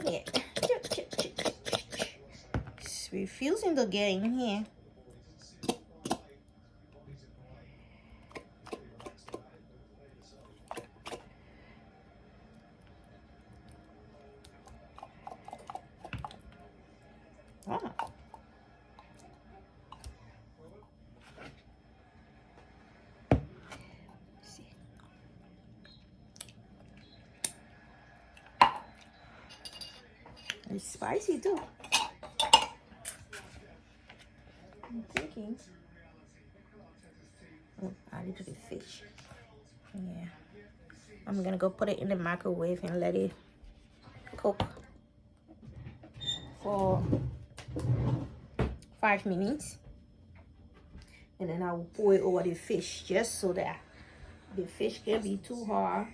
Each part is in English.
in here. It's refusing to get in here. Oh. It's spicy too. I'm thinking. Oh, add it to the fish. Yeah. I'm gonna go put it in the microwave and let it cook for 5 minutes. And then I will pour it over the fish just so that the fish can't be too hard.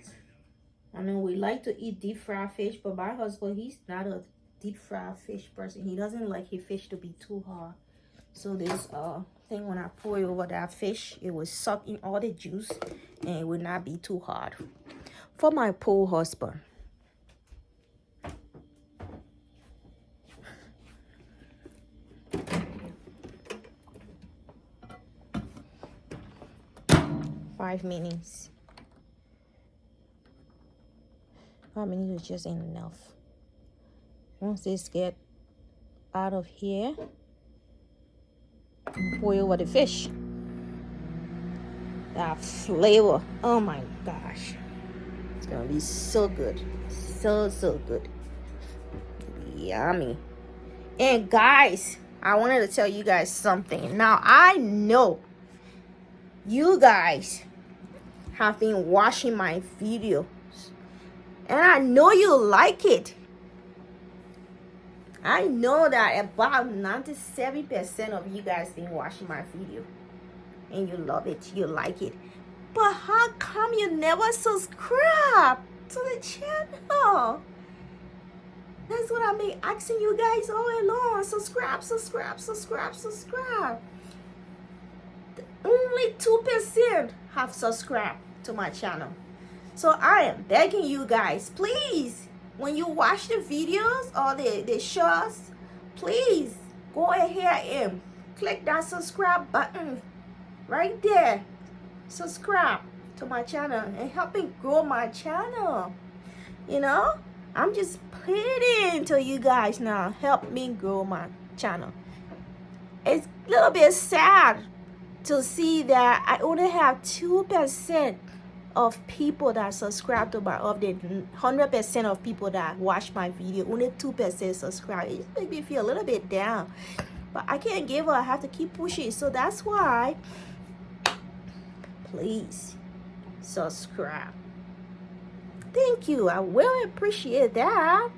I mean, we like to eat deep fried fish, but my husband, he's not a deep fried fish person. He doesn't like his fish to be too hard. So this thing, when I pour it over that fish, it will suck in all the juice and it will not be too hard. For my poor husband. Five minutes. 5 minutes is just enough. Once this get out of here, pour over the fish. That flavor, oh my gosh, it's gonna be so good, so good, yummy. And guys, I wanted to tell you guys something. Now I know you guys have been watching my videos and I know you like it. I know that about 97% of you guys been watching my video and you love it, you like it. But how come you never subscribe to the channel? That's what I've been asking you guys all along. Subscribe. Only 2% have subscribed to my channel. So I am begging you guys, please, when you watch the videos or the shorts, please go ahead and click that subscribe button right there. Subscribe to my channel and help me grow my channel. You know, I'm just pleading to you guys now, help me grow my channel. It's a little bit sad to see that I only have 2% of people that subscribe to my, of the 100% of people that watch my video, only 2% subscribe. It makes me feel a little bit down, but I can't give up. I have to keep pushing. So that's why, please subscribe. Thank you. I really appreciate that.